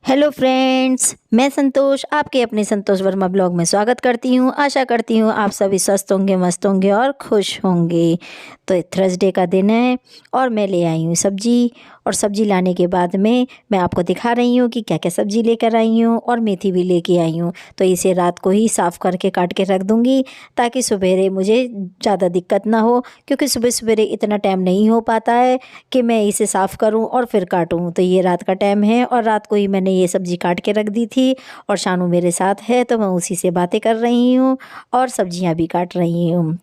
Hello friends, मैं संतोष आपके अपने संतोष वर्मा ब्लॉग में स्वागत करती हूँ। आशा करती हूँ आप सभी स्वस्थ होंगे, मस्त होंगे और खुश होंगे। तो थर्सडे का दिन है और मैं ले आई हूँ सब्जी। और सब्जी लाने के बाद में मैं आपको दिखा रही हूँ कि क्या क्या सब्जी लेकर आई हूँ। और मेथी भी लेके आई हूँ, तो इसे रात को ही साफ़ करके काट के रख दूँगी ताकि सवेरे मुझे ज़्यादा दिक्कत ना हो, क्योंकि सुबह सवेरे इतना टाइम नहीं हो पाता है कि मैं इसे साफ़ करूँ और फिर काटूँ। तो ये रात का टाइम है और रात को ही मैंने ये सब्ज़ी काट के रख दी थी। और शानू मेरे साथ है तो मैं उसी से बातें कर रही हूँ और सब्जियाँ भी काट रही हूँ।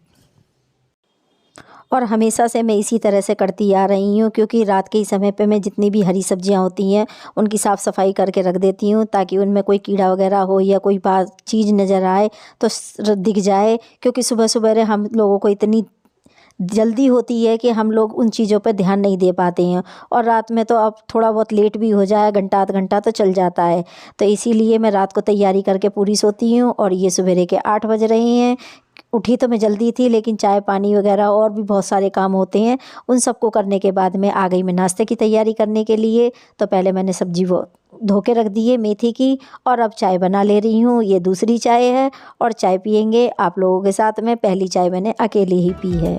और हमेशा से मैं इसी तरह से करती आ रही हूँ, क्योंकि रात के ही समय पे मैं जितनी भी हरी सब्जियाँ होती हैं उनकी साफ़ सफाई करके रख देती हूँ, ताकि उनमें कोई कीड़ा वगैरह हो या कोई बात चीज़ नज़र आए तो दिख जाए। क्योंकि सुबह सुबह हम लोगों को इतनी जल्दी होती है कि हम लोग उन चीज़ों पर ध्यान नहीं दे पाते हैं। और रात में तो अब थोड़ा बहुत लेट भी हो जाए, घंटा आध घंटा तो चल जाता है। तो इसीलिए मैं रात को तैयारी करके पूरी सोती हूँ। और ये सवेरे के 8 बज रहे हैं। उठी तो मैं जल्दी थी, लेकिन चाय पानी वगैरह और भी बहुत सारे काम होते हैं, उन सबको करने के बाद में आ गई मैं नाश्ते की तैयारी करने के लिए। तो पहले मैंने सब्जी वो धो के रख दी है मेथी की, और अब चाय बना ले रही हूँ। ये दूसरी चाय है और चाय पियेंगे आप लोगों के साथ में। पहली चाय मैंने अकेले ही पी है।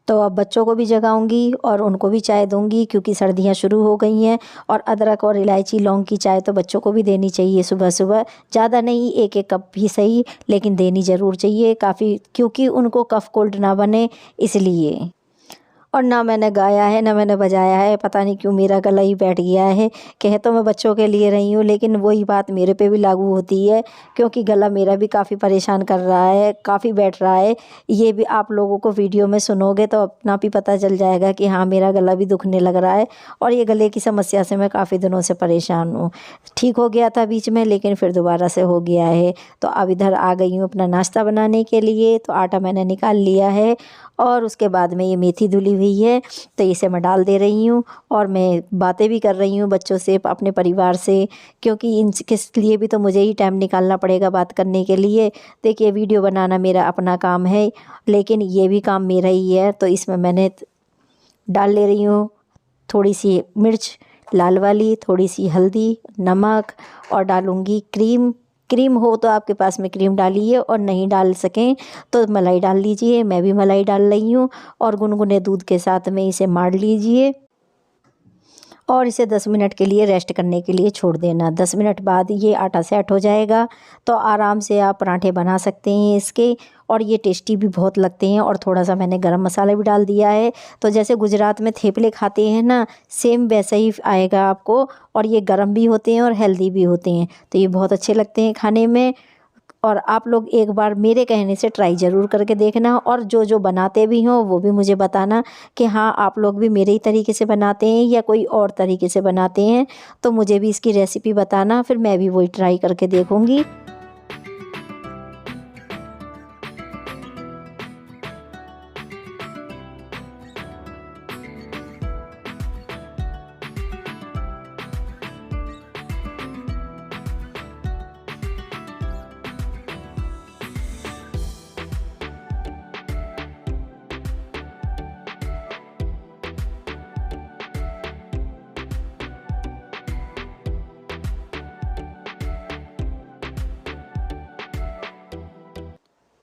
तो अब बच्चों को भी जगाऊंगी और उनको भी चाय दूंगी, क्योंकि सर्दियां शुरू हो गई हैं। और अदरक और इलायची लौंग की चाय तो बच्चों को भी देनी चाहिए सुबह सुबह। ज़्यादा नहीं, एक एक कप भी सही, लेकिन देनी ज़रूर चाहिए काफ़ी, क्योंकि उनको कफ कोल्ड ना बने इसलिए। और ना मैंने गाया है ना मैंने बजाया है, पता नहीं क्यों मेरा गला ही बैठ गया है। कह तो मैं बच्चों के लिए रही हूँ, लेकिन वही बात मेरे पे भी लागू होती है, क्योंकि गला मेरा भी काफ़ी परेशान कर रहा है, काफ़ी बैठ रहा है। ये भी आप लोगों को वीडियो में सुनोगे तो अपना भी पता चल जाएगा कि हाँ, मेरा गला भी दुखने लग रहा है। और ये गले की समस्या से मैं काफ़ी दिनों से परेशान हूँ। ठीक हो गया था बीच में, लेकिन फिर दोबारा से हो गया है। तो अब इधर आ गई हूँ अपना नाश्ता बनाने के लिए। तो आटा मैंने निकाल लिया है और उसके बाद में ये मेथी धुली हुई है, तो इसे मैं डाल दे रही हूँ। और मैं बातें भी कर रही हूँ बच्चों से, अपने परिवार से, क्योंकि इनके लिए भी तो मुझे ही टाइम निकालना पड़ेगा बात करने के लिए। देखिए, वीडियो बनाना मेरा अपना काम है, लेकिन ये भी काम मेरा ही है। तो इसमें मैंने डाल ले रही हूँ थोड़ी सी मिर्च लाल वाली, थोड़ी सी हल्दी, नमक, और डालूँगी क्रीम। क्रीम हो तो आपके पास में क्रीम डालिए, और नहीं डाल सकें तो मलाई डाल लीजिए। मैं भी मलाई डाल रही हूँ। और गुनगुने दूध के साथ में इसे मार लीजिए और इसे 10 मिनट के लिए रेस्ट करने के लिए छोड़ देना। 10 मिनट बाद ये आटा सेट हो जाएगा, तो आराम से आप पराठे बना सकते हैं इसके। और ये टेस्टी भी बहुत लगते हैं। और थोड़ा सा मैंने गरम मसाला भी डाल दिया है, तो जैसे गुजरात में थेपले खाते हैं ना, सेम वैसा ही आएगा आपको। और ये गरम भी होते हैं और हेल्दी भी होते हैं, तो ये बहुत अच्छे लगते हैं खाने में। और आप लोग एक बार मेरे कहने से ट्राई ज़रूर करके देखना। और जो जो बनाते भी हों वो भी मुझे बताना कि हाँ, आप लोग भी मेरे ही तरीके से बनाते हैं या कोई और तरीके से बनाते हैं। तो मुझे भी इसकी रेसिपी बताना, फिर मैं भी वही ट्राई करके देखूँगी।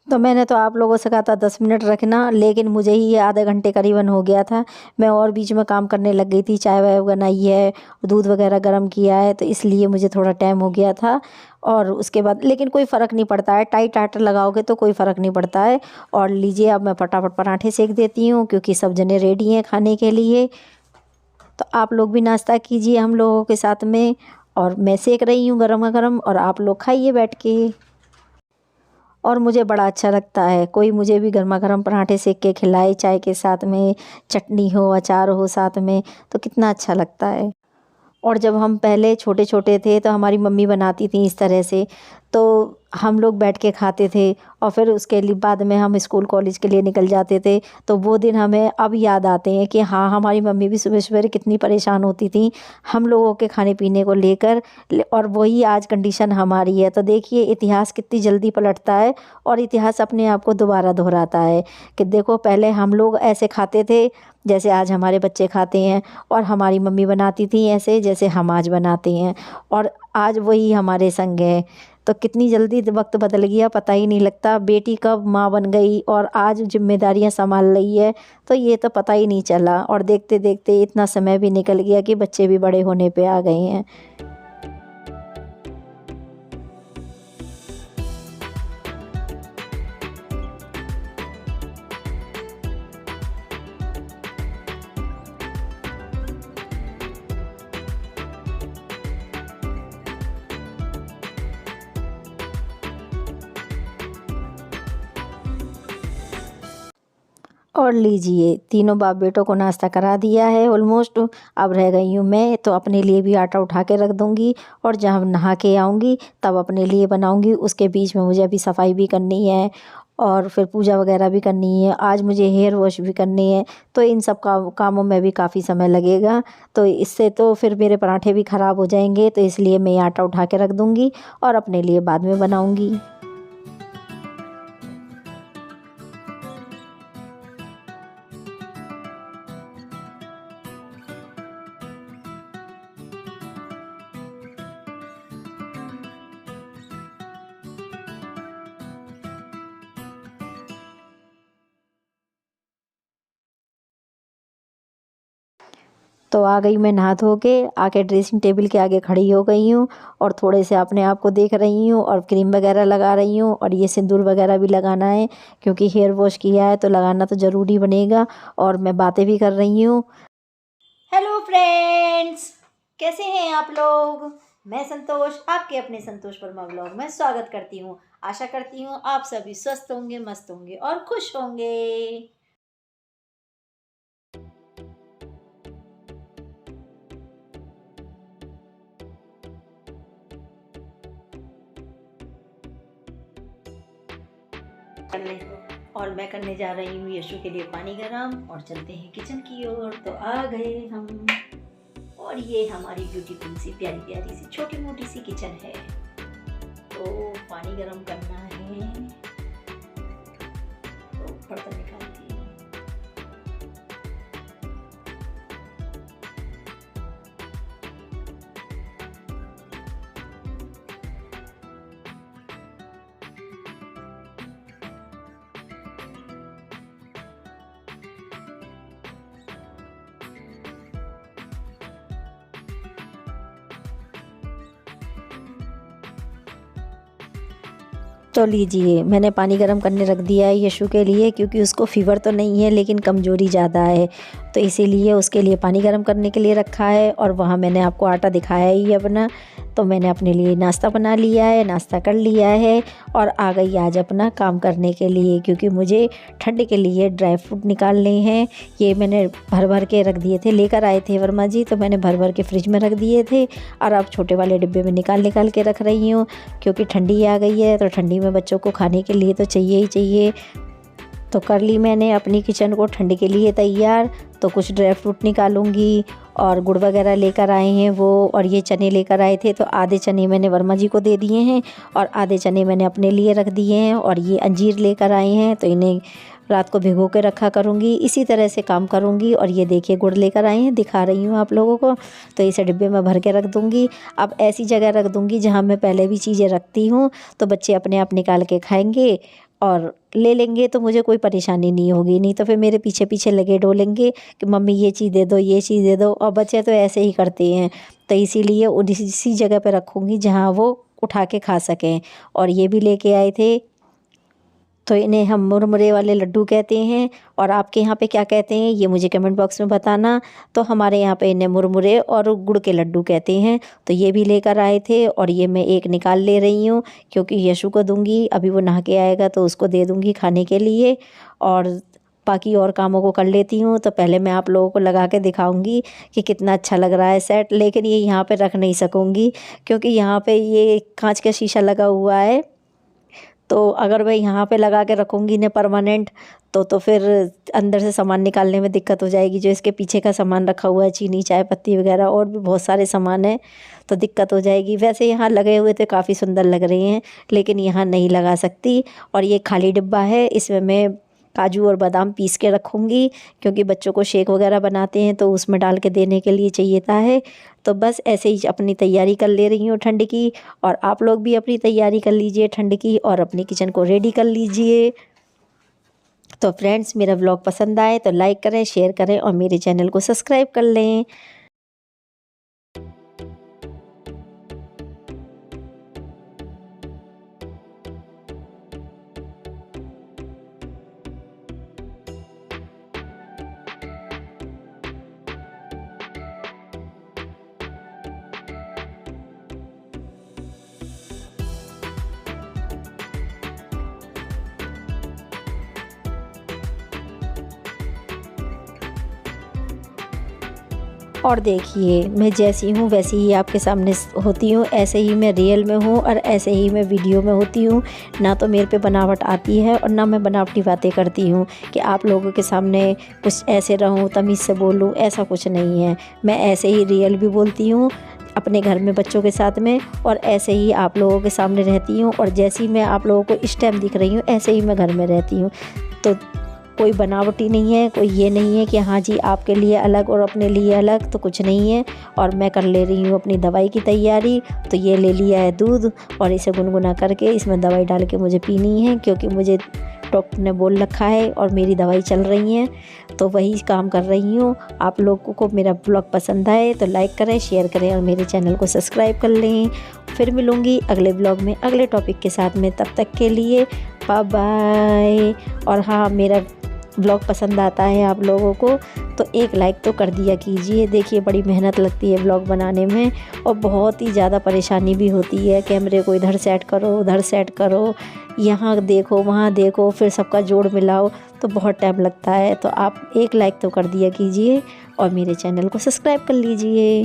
तो मैंने तो आप लोगों से कहा था 10 मिनट रखना, लेकिन मुझे ही ये आधे घंटे करीबन हो गया था। मैं और बीच में काम करने लग गई थी, चाय वाय बनाई है, दूध वगैरह गर्म किया है, तो इसलिए मुझे थोड़ा टाइम हो गया था। और उसके बाद लेकिन कोई फ़र्क नहीं पड़ता है, टाइट आटा लगाओगे तो कोई फ़र्क नहीं पड़ता है। और लीजिए, अब मैं फटाफट पराठे सेक देती हूँ, क्योंकि सब जने रेडी हैं खाने के लिए। तो आप लोग भी नाश्ता कीजिए हम लोगों के साथ में। और मैं सेक रही हूँ गरमा गरम, और आप लोग खाइए बैठ के। और मुझे बड़ा अच्छा लगता है कोई मुझे भी गर्मा गर्म पराठे सेक के खिलाए, चाय के साथ में, चटनी हो, अचार हो साथ में, तो कितना अच्छा लगता है। और जब हम पहले छोटे छोटे थे तो हमारी मम्मी बनाती थी इस तरह से, तो हम लोग बैठ के खाते थे और फिर उसके लिए बाद में हम स्कूल कॉलेज के लिए निकल जाते थे। तो वो दिन हमें अब याद आते हैं कि हाँ, हमारी मम्मी भी सुबह सवेरे कितनी परेशान होती थी हम लोगों के खाने पीने को लेकर। और वही आज कंडीशन हमारी है। तो देखिए इतिहास कितनी जल्दी पलटता है और इतिहास अपने आप को दोबारा दोहराता है कि देखो पहले हम लोग ऐसे खाते थे जैसे आज हमारे बच्चे खाते हैं, और हमारी मम्मी बनाती थी ऐसे जैसे हम आज बनाते हैं, और आज वही हमारे संग है। तो कितनी जल्दी वक्त बदल गया पता ही नहीं लगता। बेटी कब माँ बन गई और आज जिम्मेदारियां संभाल रही है, तो ये तो पता ही नहीं चला। और देखते देखते इतना समय भी निकल गया कि बच्चे भी बड़े होने पे आ गए हैं। और लीजिए तीनों बाप बेटों को नाश्ता करा दिया है ऑलमोस्ट। अब रह गई हूँ मैं, तो अपने लिए भी आटा उठा के रख दूँगी और जब नहा के आऊँगी तब अपने लिए बनाऊँगी। उसके बीच में मुझे अभी सफाई भी करनी है और फिर पूजा वगैरह भी करनी है। आज मुझे हेयर वॉश भी करनी है, तो इन सब कामों में भी काफ़ी समय लगेगा। तो इससे तो फिर मेरे पराठे भी ख़राब हो जाएंगे, तो इसलिए मैं आटा उठा के रख दूँगी और अपने लिए बाद में बनाऊँगी। तो आ गई मैं नहा धो के, आके ड्रेसिंग टेबल के आगे खड़ी हो गई हूँ और थोड़े से अपने आप को देख रही हूँ और क्रीम वगैरह लगा रही हूँ। और ये सिंदूर वगैरह भी लगाना है क्योंकि हेयर वॉश किया है तो लगाना तो ज़रूरी बनेगा। और मैं बातें भी कर रही हूँ। हेलो फ्रेंड्स, कैसे हैं आप लोग? मैं संतोष आपके अपने संतोष वर्मा ब्लॉग में स्वागत करती हूँ। आशा करती हूँ आप सभी स्वस्थ होंगे, मस्त होंगे और खुश होंगे। करने और मैं करने जा रही हूँ यशु के लिए पानी गरम और चलते हैं किचन की ओर। तो आ गए हम, और ये हमारी ब्यूटीफुल सी प्यारी प्यारी सी छोटी मोटी सी किचन है। तो पानी गरम करना है, तो बर्तन निकालती हूँ। तो लीजिए मैंने पानी गर्म करने रख दिया है यशु के लिए, क्योंकि उसको फ़ीवर तो नहीं है लेकिन कमज़ोरी ज़्यादा है, तो इसीलिए उसके लिए पानी गर्म करने के लिए रखा है। और वहाँ मैंने आपको आटा दिखाया ही अपना। तो मैंने अपने लिए नाश्ता बना लिया है, नाश्ता कर लिया है और आ गई आज अपना काम करने के लिए, क्योंकि मुझे ठंड के लिए ड्राई फ्रूट निकालने हैं। ये मैंने भर भर के रख दिए थे, लेकर आए थे वर्मा जी, तो मैंने भर भर के फ्रिज में रख दिए थे और अब छोटे वाले डिब्बे में निकाल निकाल के रख रही हूँ, क्योंकि ठंडी आ गई है तो ठंडी में बच्चों को खाने के लिए तो चाहिए ही चाहिए। तो कर ली मैंने अपनी किचन को ठंड के लिए तैयार। तो कुछ ड्राई फ्रूट निकालूंगी और गुड़ वगैरह लेकर आए हैं वो, और ये चने लेकर आए थे, तो आधे चने मैंने वर्मा जी को दे दिए हैं और आधे चने मैंने अपने लिए रख दिए हैं। और ये अंजीर लेकर आए हैं, तो इन्हें रात को भिगो के रखा करूँगी, इसी तरह से काम करूँगी। और ये देखिए गुड़ लेकर आए हैं, दिखा रही हूँ आप लोगों को। तो इसे डिब्बे में भर के रख दूँगी। अब ऐसी जगह रख दूँगी जहाँ मैं पहले भी चीज़ें रखती हूँ, तो बच्चे अपने आप निकाल के खाएँगे और ले लेंगे, तो मुझे कोई परेशानी नहीं होगी। नहीं तो फिर मेरे पीछे पीछे लगे डोलेंगे कि मम्मी ये चीज़ दे दो, ये चीज़ दे दो, और बच्चे तो ऐसे ही करते हैं। तो इसीलिए उसी जगह पे रखूँगी जहाँ वो उठा के खा सकें। और ये भी लेके आए थे, तो इन्हें हम मुरमुरे वाले लड्डू कहते हैं, और आपके यहाँ पे क्या कहते हैं ये मुझे कमेंट बॉक्स में बताना। तो हमारे यहाँ पे इन्हें मुरमुरे और गुड़ के लड्डू कहते हैं। तो ये भी लेकर आए थे और ये मैं एक निकाल ले रही हूँ, क्योंकि यशु को दूंगी, अभी वो नहा के आएगा तो उसको दे दूंगी खाने के लिए। और बाकी और कामों को कर लेती हूँ। तो पहले मैं आप लोगों को लगा के दिखाऊंगी कि कितना अच्छा लग रहा है सेट, लेकिन ये यहाँ पे रख नहीं सकूँगी क्योंकि यहाँ पे ये कांच का शीशा लगा हुआ है, तो अगर मैं यहाँ पे लगा के रखूँगी ना परमानेंट तो फिर अंदर से सामान निकालने में दिक्कत हो जाएगी। जो इसके पीछे का सामान रखा हुआ है, चीनी, चाय पत्ती वगैरह और भी बहुत सारे सामान है, तो दिक्कत हो जाएगी। वैसे यहाँ लगे हुए थे, काफ़ी सुंदर लग रहे हैं, लेकिन यहाँ नहीं लगा सकती। और ये खाली डिब्बा है, इसमें मैं काजू और बादाम पीस के रखूँगी, क्योंकि बच्चों को शेक वगैरह बनाते हैं तो उसमें डाल के देने के लिए चाहिए था है। तो बस ऐसे ही अपनी तैयारी कर ले रही हूँ ठंड की, और आप लोग भी अपनी तैयारी कर लीजिए ठंड की और अपनी किचन को रेडी कर लीजिए। तो फ्रेंड्स, मेरा व्लॉग पसंद आए तो लाइक करें, शेयर करें और मेरे चैनल को सब्सक्राइब कर लें। और देखिए, मैं जैसी हूँ वैसी ही आपके सामने होती हूँ, ऐसे ही मैं रियल में हूँ और ऐसे ही मैं वीडियो में होती हूँ। ना तो मेरे पे बनावट आती है और ना मैं बनावटी बातें करती हूँ कि आप लोगों के सामने कुछ ऐसे रहूँ, तमीज़ से बोलूँ, ऐसा कुछ नहीं है। मैं ऐसे ही रियल भी बोलती हूँ अपने घर में बच्चों के साथ में, और ऐसे ही आप लोगों के सामने रहती हूँ। और जैसी मैं आप लोगों को इस टाइम दिख रही हूँ, ऐसे ही मैं घर में रहती हूँ। तो कोई बनावटी नहीं है, कोई ये नहीं है कि हाँ जी आपके लिए अलग और अपने लिए अलग, तो कुछ नहीं है। और मैं कर ले रही हूँ अपनी दवाई की तैयारी। तो ये ले लिया है दूध और इसे गुनगुना करके इसमें दवाई डाल के मुझे पीनी है, क्योंकि मुझे डॉक्टर ने बोल रखा है और मेरी दवाई चल रही है, तो वही काम कर रही हूँ। आप लोगों को मेरा ब्लॉग पसंद आए तो लाइक करें, शेयर करें और मेरे चैनल को सब्सक्राइब कर लें। फिर मिलूँगी अगले ब्लॉग में अगले टॉपिक के साथ में, तब तक के लिए बाय बाय। और हाँ, मेरा ब्लॉग पसंद आता है आप लोगों को तो एक लाइक तो कर दिया कीजिए। देखिए, बड़ी मेहनत लगती है ब्लॉग बनाने में और बहुत ही ज़्यादा परेशानी भी होती है। कैमरे को इधर सेट करो, उधर सेट करो, यहाँ देखो, वहाँ देखो, फिर सबका जोड़ मिलाओ, तो बहुत टाइम लगता है। तो आप एक लाइक तो कर दिया कीजिए और मेरे चैनल को सब्सक्राइब कर लीजिए।